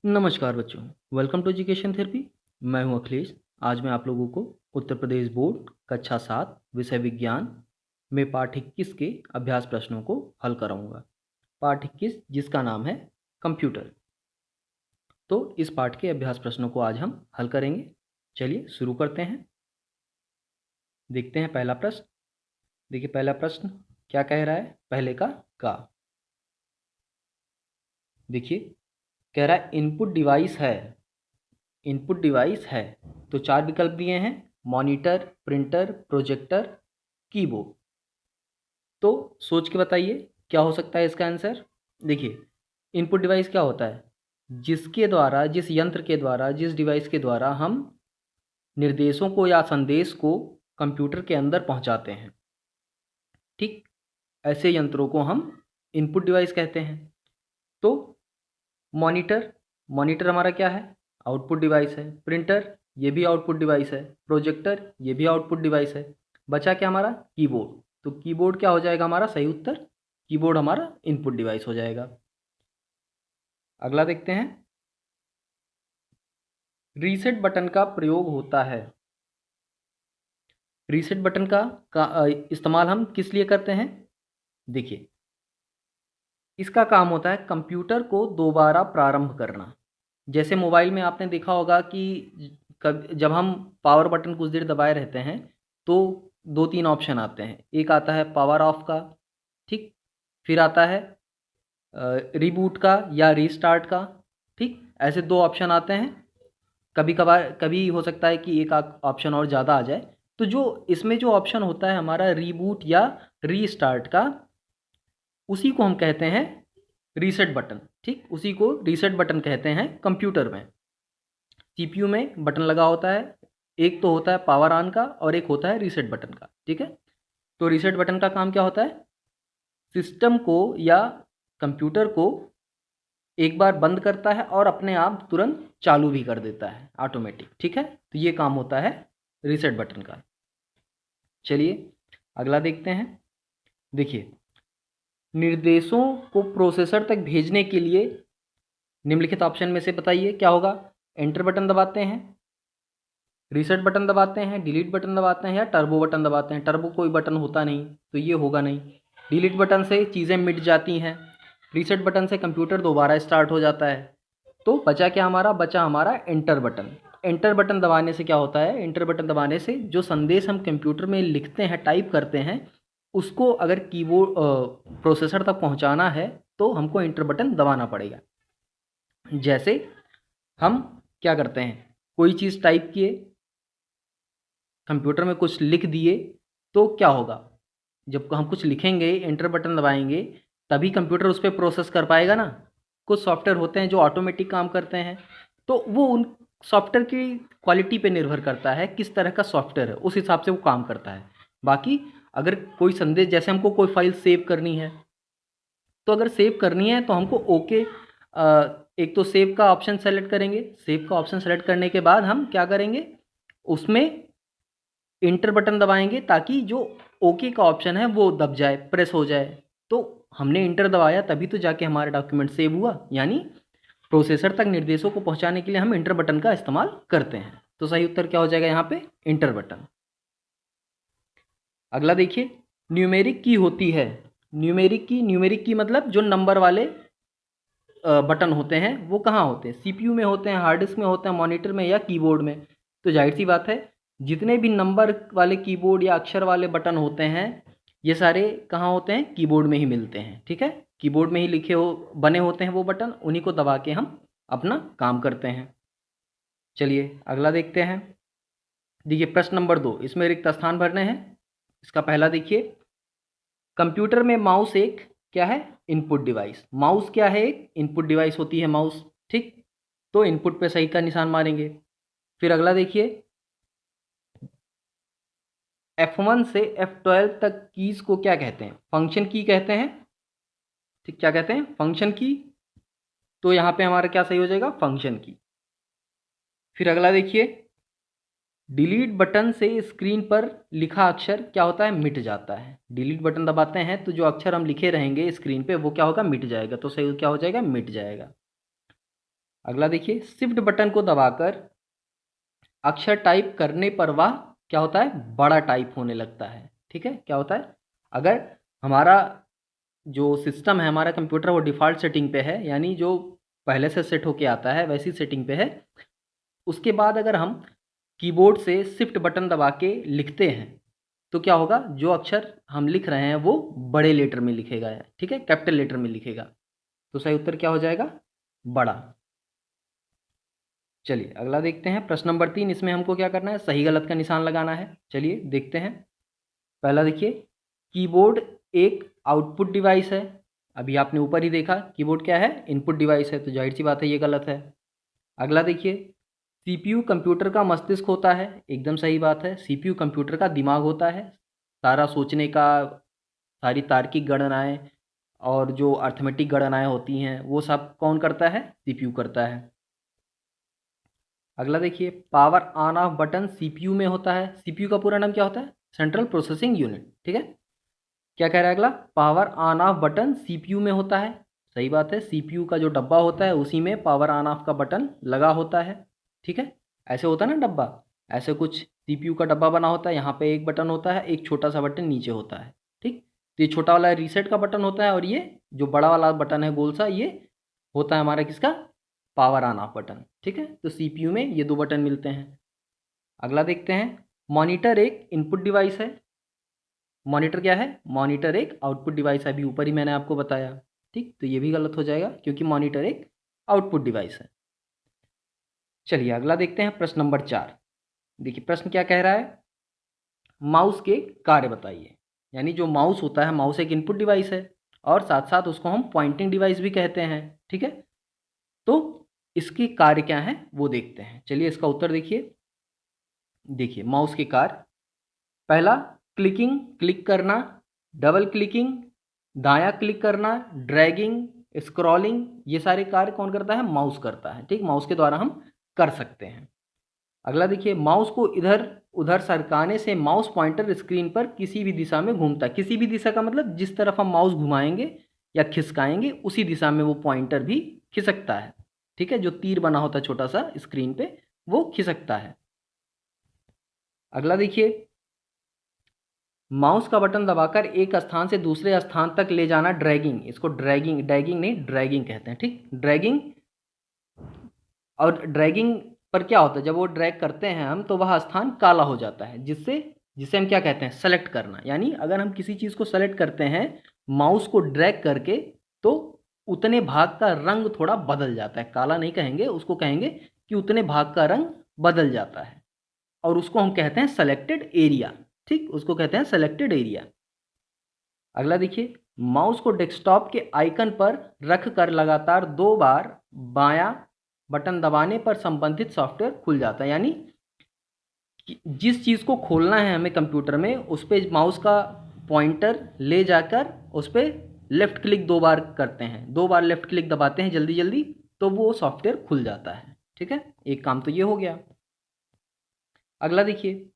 नमस्कार बच्चों, welcome to education therapy. मैं हूं अखिलेश। आज मैं आप लोगों को उत्तर प्रदेश बोर्ड कक्षा 7 विषय विज्ञान में पाठ 21 के अभ्यास प्रश्नों को हल कराऊंगा। पाठ 21 जिसका नाम है कंप्यूटर। तो इस पाठ के अभ्यास प्रश्नों को आज हम हल करेंगे। चलिए शुरू करते हैं। देखते हैं पहला प्रश्न। देखिए पहला प्रश्न क्या कह रहा है, पहले का देखिए कह रहा है इनपुट डिवाइस है। तो 4 विकल्प दिए हैं, मॉनिटर, प्रिंटर, प्रोजेक्टर, कीबोर्ड। तो सोच के बताइए क्या हो सकता है इसका आंसर। देखिए इनपुट डिवाइस क्या होता है, जिसके द्वारा, जिस यंत्र के द्वारा, जिस डिवाइस के द्वारा हम निर्देशों को या संदेश को कंप्यूटर के अंदर पहुंचाते हैं। ठीक, ऐसे यंत्रों को हम इनपुट डिवाइस कहते हैं। तो मॉनिटर, मॉनिटर हमारा क्या है, आउटपुट डिवाइस है। प्रिंटर, ये भी आउटपुट डिवाइस है। प्रोजेक्टर, ये भी आउटपुट डिवाइस है। बचा क्या हमारा, कीबोर्ड। तो कीबोर्ड क्या हो जाएगा हमारा सही उत्तर, कीबोर्ड हमारा इनपुट डिवाइस हो जाएगा। अगला देखते हैं, रीसेट बटन का प्रयोग होता है। रीसेट बटन का इस्तेमाल हम किस लिए करते हैं। देखिए इसका काम होता है कंप्यूटर को दोबारा प्रारंभ करना। जैसे मोबाइल में आपने देखा होगा कि जब हम पावर बटन कुछ देर दबाए रहते हैं तो दो तीन ऑप्शन आते हैं। एक आता है पावर ऑफ का, ठीक, फिर आता है रिबूट का या रीस्टार्ट का। ठीक, ऐसे दो ऑप्शन आते हैं। कभी कभार कभी हो सकता है कि एक ऑप्शन और ज़्यादा आ जाए। तो जो इसमें जो ऑप्शन होता है हमारा रिबूट या रीस्टार्ट का, उसी को हम कहते हैं रीसेट बटन। ठीक, उसी को रीसेट बटन कहते हैं कंप्यूटर में। सीपीयू में बटन लगा होता है, एक तो होता है पावर ऑन का और एक होता है रीसेट बटन का। ठीक है, तो रीसेट बटन का काम क्या होता है, सिस्टम को या कंप्यूटर को एक बार बंद करता है और अपने आप तुरंत चालू भी कर देता है ऑटोमेटिक। ठीक है, तो ये काम होता है रीसेट बटन का। चलिए अगला देखते हैं। देखिए निर्देशों को प्रोसेसर तक भेजने के लिए निम्नलिखित ऑप्शन में से बताइए क्या होगा। एंटर बटन दबाते हैं, रीसेट बटन दबाते हैं, डिलीट बटन दबाते हैं या टर्बो बटन दबाते हैं। टर्बो कोई बटन होता नहीं तो ये होगा नहीं। डिलीट बटन से चीज़ें मिट जाती हैं, रीसेट बटन से कंप्यूटर दोबारा स्टार्ट हो जाता है। तो बचा क्या हमारा, बचा हमारा एंटर बटन। एंटर बटन दबाने से क्या होता है, एंटर बटन दबाने से जो संदेश हम कंप्यूटर में लिखते हैं, टाइप करते हैं, उसको अगर कीबोर्ड प्रोसेसर तक पहुंचाना है तो हमको एंटर बटन दबाना पड़ेगा। जैसे हम क्या करते हैं, कोई चीज़ टाइप किए, कंप्यूटर में कुछ लिख दिए, तो क्या होगा, जब हम कुछ लिखेंगे एंटर बटन दबाएंगे तभी कंप्यूटर उस पर प्रोसेस कर पाएगा ना। कुछ सॉफ्टवेयर होते हैं जो ऑटोमेटिक काम करते हैं, तो वो उन सॉफ्टवेयर की क्वालिटी पे निर्भर करता है, किस तरह का सॉफ्टवेयर है उस हिसाब से वो काम करता है। बाकी अगर कोई संदेश, जैसे हमको कोई फाइल सेव करनी है, तो अगर सेव करनी है तो हमको ओके, एक तो सेव का ऑप्शन सेलेक्ट करेंगे। सेव का ऑप्शन सेलेक्ट करने के बाद हम क्या करेंगे, उसमें इंटर बटन दबाएंगे ताकि जो ओके का ऑप्शन है वो दब जाए, प्रेस हो जाए। तो हमने इंटर दबाया तभी तो जाके हमारा डॉक्यूमेंट सेव हुआ। यानी प्रोसेसर तक निर्देशों को पहुंचाने के लिए हम इंटर बटन का इस्तेमाल करते हैं। तो सही उत्तर क्या हो जाएगा यहाँ पे, इंटर बटन। अगला देखिए, न्यूमेरिक की होती है। न्यूमेरिक की मतलब जो नंबर वाले बटन होते हैं वो कहाँ होते हैं, सीपीयू में होते हैं, हार्ड डिस्क में होते हैं, मॉनिटर में या कीबोर्ड में। तो जाहिर सी बात है जितने भी नंबर वाले कीबोर्ड या अक्षर वाले बटन होते हैं ये सारे कहाँ होते हैं, कीबोर्ड में ही मिलते हैं। ठीक है, कीबोर्ड में ही लिखे हो बने होते हैं वो बटन, उन्हीं को दबा के हम अपना काम करते हैं। चलिए अगला देखते हैं। देखिए प्रश्न नंबर 2, इसमें रिक्त स्थान भरने हैं। इसका पहला देखिए, कंप्यूटर में माउस एक क्या है, इनपुट डिवाइस। माउस क्या है, एक इनपुट डिवाइस होती है माउस। ठीक, तो इनपुट पे सही का निशान मारेंगे। फिर अगला देखिए, F1 से F12 तक कीज को क्या कहते हैं, फंक्शन की कहते हैं। ठीक, क्या कहते हैं, फंक्शन की। तो यहाँ पे हमारा क्या सही हो जाएगा, फंक्शन की। फिर अगला देखिए, डिलीट बटन से स्क्रीन पर लिखा अक्षर क्या होता है, मिट जाता है। डिलीट बटन दबाते हैं तो जो अक्षर हम लिखे रहेंगे स्क्रीन पे वो क्या होगा, मिट जाएगा। तो सही क्या हो जाएगा, मिट जाएगा। अगला देखिए, शिफ्ट बटन को दबाकर अक्षर टाइप करने पर वह क्या होता है, बड़ा टाइप होने लगता है। ठीक है, क्या होता है, अगर हमारा जो सिस्टम है, हमारा कंप्यूटर, वो डिफ़ॉल्ट सेटिंग पे है, यानी जो पहले से सेट होके आता है वैसी सेटिंग पे है। उसके बाद अगर हम कीबोर्ड से शिफ्ट बटन दबा के लिखते हैं तो क्या होगा, जो अक्षर हम लिख रहे हैं वो बड़े लेटर में लिखेगा, ठीक है, कैपिटल लेटर में लिखेगा। तो सही उत्तर क्या हो जाएगा, बड़ा। चलिए अगला देखते हैं, प्रश्न नंबर 3। इसमें हमको क्या करना है, सही गलत का निशान लगाना है। चलिए देखते हैं। पहला देखिए, कीबोर्ड एक आउटपुट डिवाइस है। अभी आपने ऊपर ही देखा कीबोर्ड क्या है, इनपुट डिवाइस है, तो जाहिर सी बात है ये गलत है। अगला देखिए, सीपीयू कंप्यूटर का मस्तिष्क होता है। एकदम सही बात है, सीपीयू कंप्यूटर का दिमाग होता है। सारा सोचने का, सारी तार्किक गणनाएं और जो अर्थमेटिक गणनाएं होती हैं वो सब कौन करता है, सीपीयू करता है। अगला देखिए, power on off button CPU में होता है। सीपीयू का पूरा नाम क्या होता है, सेंट्रल प्रोसेसिंग यूनिट। ठीक है, क्या कह रहा है अगला, power on off button CPU में होता है। सही बात है, सीपीयू का जो डब्बा होता है उसी में पावर ऑन ऑफ का बटन लगा होता है। ठीक है, ऐसे होता है ना डब्बा, ऐसे कुछ सीपीयू का डब्बा बना होता है, यहाँ पे एक बटन होता है, एक छोटा सा बटन नीचे होता है। ठीक, तो ये छोटा वाला रीसेट का बटन होता है और ये जो बड़ा वाला बटन है गोल सा, ये होता है हमारा किसका, पावर ऑन ऑफ बटन। ठीक है, तो सीपीयू में ये दो बटन मिलते हैं। अगला देखते हैं, मॉनिटर एक इनपुट डिवाइस है। मॉनिटर क्या है, मॉनिटर एक आउटपुट डिवाइस है, अभी ऊपर ही मैंने आपको बताया। ठीक, तो ये भी गलत हो जाएगा क्योंकि मॉनिटर एक आउटपुट डिवाइस है। चलिए अगला देखते हैं, प्रश्न नंबर 4। देखिए प्रश्न क्या कह रहा है, माउस के कार्य बताइए। यानी जो माउस होता है, माउस एक इनपुट डिवाइस है और साथ साथ उसको हम पॉइंटिंग डिवाइस भी कहते हैं। ठीक है, तो इसके कार्य क्या हैं वो देखते हैं। चलिए इसका उत्तर देखिए। देखिए माउस के कार्य, पहला क्लिकिंग, क्लिक करना, डबल क्लिकिंग, दायां क्लिक करना, ड्रैगिंग, स्क्रॉलिंग, ये सारे कार्य कौन करता है, माउस करता है। ठीक, माउस के द्वारा हम कर सकते हैं। अगला देखिए, माउस को इधर उधर सरकाने से माउस पॉइंटर स्क्रीन पर किसी भी दिशा में घूमता है। किसी भी दिशा का मतलब जिस तरफ हम माउस घुमाएंगे या खिसकाएंगे उसी दिशा में वो पॉइंटर भी खिसकता है। ठीक है, जो तीर बना होता है छोटा सा स्क्रीन पे, वो खिसकता है। अगला देखिए, माउस का बटन दबाकर एक स्थान से दूसरे स्थान तक ले जाना ड्रैगिंग, इसको ड्रैगिंग, डैगिंग नहीं ड्रैगिंग कहते हैं। ठीक, ड्रैगिंग। और ड्रैगिंग पर क्या होता है, जब वो ड्रैग करते हैं हम तो वह स्थान काला हो जाता है, जिससे जिसे हम क्या कहते हैं, सेलेक्ट करना। यानी अगर हम किसी चीज़ को सेलेक्ट करते हैं माउस को ड्रैग करके, तो उतने भाग का रंग थोड़ा बदल जाता है। काला नहीं कहेंगे उसको, कहेंगे कि उतने भाग का रंग बदल जाता है और उसको हम कहते हैं सेलेक्टेड एरिया। ठीक, उसको कहते हैं सेलेक्टेड एरिया। अगला देखिए, माउस को डेस्कटॉप के आइकन पर रख कर लगातार 2 बार बायां बटन दबाने पर संबंधित सॉफ्टवेयर खुल जाता है। यानी जिस चीज़ को खोलना है हमें कंप्यूटर में, उस पर माउस का पॉइंटर ले जाकर उस पर लेफ़्ट क्लिक 2 बार करते हैं, 2 बार लेफ़्ट क्लिक दबाते हैं जल्दी जल्दी, तो वो सॉफ्टवेयर खुल जाता है। ठीक है, एक काम तो ये हो गया। अगला देखिए,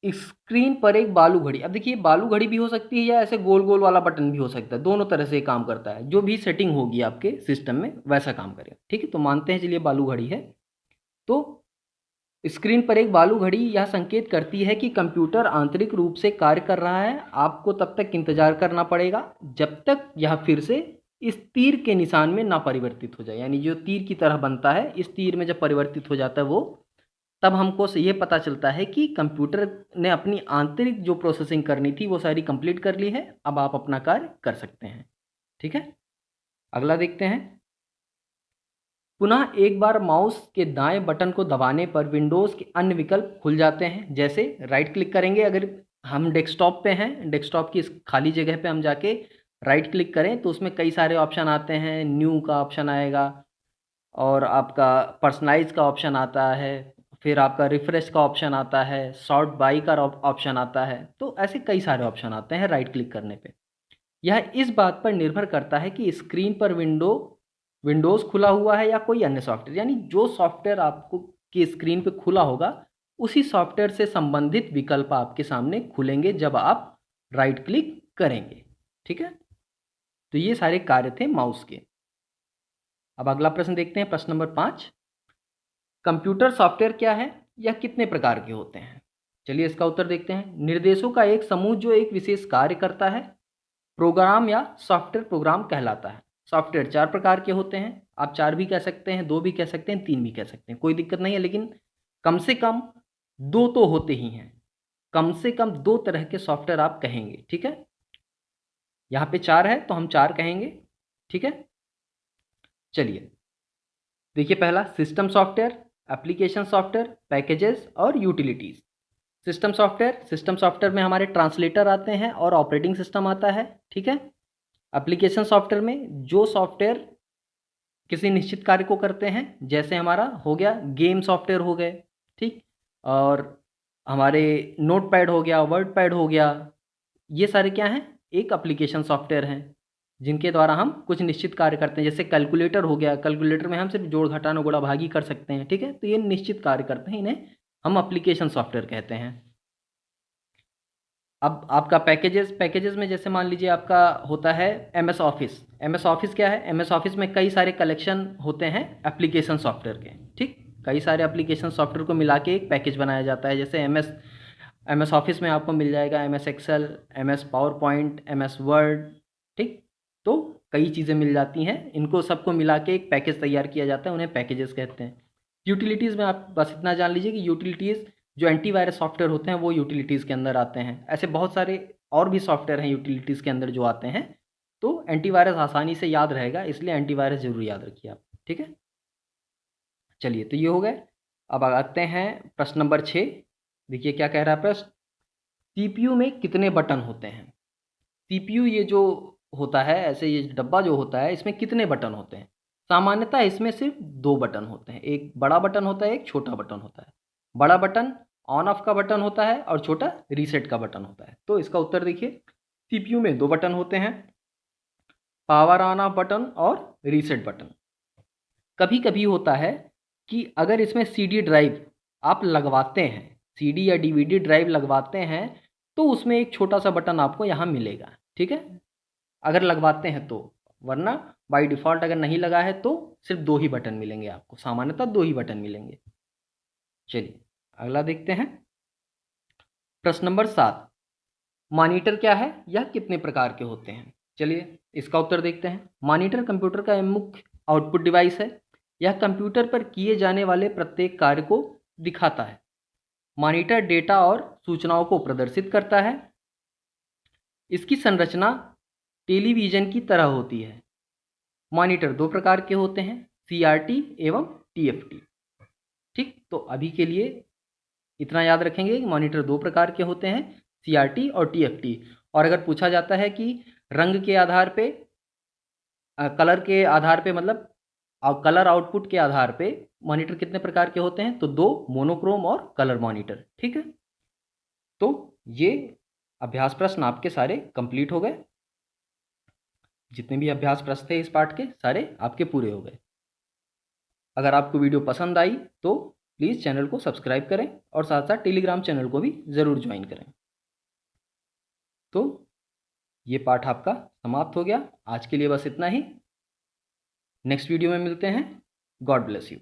स्क्रीन पर एक बालू घड़ी। अब देखिए बालू घड़ी भी हो सकती है या ऐसे गोल गोल वाला बटन भी हो सकता है, दोनों तरह से काम करता है। जो भी सेटिंग होगी आपके सिस्टम में वैसा काम करेगा। ठीक है, तो मानते हैं चलिए बालू घड़ी है। तो स्क्रीन पर एक बालू घड़ी यह संकेत करती है कि कंप्यूटर आंतरिक रूप से कार्य कर रहा है। आपको तब तक इंतजार करना पड़ेगा जब तक यह फिर से इस तीर के निशान में ना परिवर्तित हो जाए। यानी जो तीर की तरह बनता है, इस तीर में जब परिवर्तित हो जाता है वो, तब हमको ये पता चलता है कि कंप्यूटर ने अपनी आंतरिक जो प्रोसेसिंग करनी थी वो सारी कंप्लीट कर ली है, अब आप अपना कार्य कर सकते हैं। ठीक है, अगला देखते हैं। पुनः एक बार माउस के दाएं बटन को दबाने पर विंडोज़ के अन्य विकल्प खुल जाते हैं। जैसे राइट क्लिक करेंगे, अगर हम डेस्कटॉप पे हैं, डेस्कटॉप की इस खाली जगह पे हम जाके राइट क्लिक करें तो उसमें कई सारे ऑप्शन आते हैं। न्यू का ऑप्शन आएगा और आपका पर्सनलाइज का ऑप्शन आता है, फिर आपका रिफ्रेश का ऑप्शन आता है, सॉर्ट बाई का ऑप्शन आता है। तो ऐसे कई सारे ऑप्शन आते हैं राइट क्लिक करने पे। यह इस बात पर निर्भर करता है कि स्क्रीन पर विंडोज़ खुला हुआ है या कोई अन्य सॉफ्टवेयर। यानी जो सॉफ्टवेयर आपको की स्क्रीन पे खुला होगा उसी सॉफ्टवेयर से संबंधित विकल्प आपके सामने खुलेंगे जब आप राइट क्लिक करेंगे। ठीक है, तो ये सारे कार्य थे माउस के। अब अगला प्रश्न देखते हैं, प्रश्न नंबर 5। कंप्यूटर सॉफ्टवेयर क्या है या कितने प्रकार के होते हैं? चलिए इसका उत्तर देखते हैं। निर्देशों का एक समूह जो एक विशेष कार्य करता है, प्रोग्राम या सॉफ्टवेयर प्रोग्राम कहलाता है। सॉफ्टवेयर 4 प्रकार के होते हैं। आप 4 भी कह सकते हैं, 2 भी कह सकते हैं, 3 भी कह सकते हैं, कोई दिक्कत नहीं है, लेकिन कम से कम 2 तो होते ही हैं। कम से कम 2 तरह के सॉफ्टवेयर आप कहेंगे, ठीक है? यहाँ पे 4 है तो हम 4 कहेंगे, ठीक है? चलिए देखिए, पहला system software, application software, packages और यूटिलिटीज़। सिस्टम सॉफ्टवेयर में हमारे ट्रांसलेटर आते हैं और ऑपरेटिंग सिस्टम आता है, ठीक है? एप्लीकेशन सॉफ्टवेयर में जो सॉफ्टवेयर किसी निश्चित कार्य को करते हैं, जैसे हमारा हो गया गेम सॉफ्टवेयर हो गए, ठीक? और हमारे नोटपैड हो गया, वर्डपैड हो गया, ये सारे क्या हैं? एक एप्लीकेशन सॉफ्टवेयर हैं, जिनके द्वारा हम कुछ निश्चित कार्य करते हैं। जैसे कैलकुलेटर हो गया, कैलकुलेटर में हम सिर्फ जोड़ घटाना गुणा भागी कर सकते हैं, ठीक है? तो ये निश्चित कार्य करते हैं, इन्हें हम एप्लीकेशन सॉफ्टवेयर कहते हैं। अब आपका पैकेजेस में जैसे मान लीजिए आपका होता है एमएस ऑफिस। एमएस ऑफिस क्या है? एमएस ऑफिस में कई सारे कलेक्शन होते हैं एप्लीकेशन सॉफ्टवेयर के, ठीक? कई सारे एप्लीकेशन सॉफ्टवेयर को मिला के एक पैकेज बनाया जाता है। जैसे एमएस ऑफिस में आपको मिल जाएगा MS Excel, MS PowerPoint, MS Word, ठीक? तो कई चीज़ें मिल जाती हैं, इनको सबको मिला के एक पैकेज तैयार किया जाता है, उन्हें पैकेजेस कहते हैं। यूटिलिटीज़ में आप बस इतना जान लीजिए कि यूटिलिटीज़ जो एंटीवायरस सॉफ्टवेयर होते हैं वो यूटिलिटीज़ के अंदर आते हैं। ऐसे बहुत सारे और भी सॉफ्टवेयर हैं यूटिलिटीज़ के अंदर जो आते हैं, तो एंटीवायरस आसानी से याद रहेगा, इसलिए एंटीवायरस ज़रूर याद रखिए आप, ठीक है? चलिए तो ये हो गए। अब आते हैं प्रश्न नंबर 6। देखिए क्या कह रहा है प्रश्न। सीपीयू में कितने बटन होते हैं? सीपीयू ये जो होता है, ऐसे ये डब्बा जो होता है, इसमें कितने बटन होते हैं? सामान्यतः इसमें सिर्फ 2 बटन होते हैं। एक बड़ा बटन होता है, एक छोटा बटन होता है। बड़ा बटन ऑन ऑफ का बटन होता है और छोटा रीसेट का बटन होता है। तो इसका उत्तर देखिए, सीपीयू में 2 बटन होते हैं, पावर ऑन ऑफ बटन और रीसेट बटन। कभी कभी होता है कि अगर इसमें सीडी ड्राइव आप लगवाते हैं, सीडी या डीवीडी ड्राइव लगवाते हैं, तो उसमें एक छोटा सा बटन आपको यहाँ मिलेगा, ठीक है? अगर लगवाते हैं तो, वरना बाय डिफ़ॉल्ट अगर नहीं लगा है तो सिर्फ 2 ही बटन मिलेंगे आपको, सामान्यतः 2 ही बटन मिलेंगे। चलिए अगला देखते हैं, प्रश्न नंबर 7। मॉनिटर क्या है या कितने प्रकार के होते हैं? चलिए इसका उत्तर देखते हैं। मॉनिटर कंप्यूटर का एक मुख्य आउटपुट डिवाइस है। यह कंप्यूटर पर किए जाने वाले प्रत्येक कार्य को दिखाता है। मॉनिटर डेटा और सूचनाओं को प्रदर्शित करता है। इसकी संरचना टेलीविज़न की तरह होती है। मॉनिटर 2 प्रकार के होते हैं, सीआरटी एवं टीएफटी, ठीक? तो अभी के लिए इतना याद रखेंगे कि मॉनिटर 2 प्रकार के होते हैं, सीआरटी और टीएफटी। और अगर पूछा जाता है कि रंग के आधार पे, कलर के आधार पे, मतलब कलर आउटपुट के आधार पे मॉनिटर कितने प्रकार के होते हैं, तो 2 मोनोक्रोम और कलर मॉनिटर, ठीक है? तो ये अभ्यास प्रश्न आपके सारे कंप्लीट हो गए। जितने भी अभ्यास प्रश्न थे इस पाठ के, सारे आपके पूरे हो गए। अगर आपको वीडियो पसंद आई तो प्लीज़ चैनल को सब्सक्राइब करें और साथ साथ टेलीग्राम चैनल को भी ज़रूर ज्वाइन करें। तो ये पाठ आपका समाप्त हो गया। आज के लिए बस इतना ही। नेक्स्ट वीडियो में मिलते हैं। God bless you.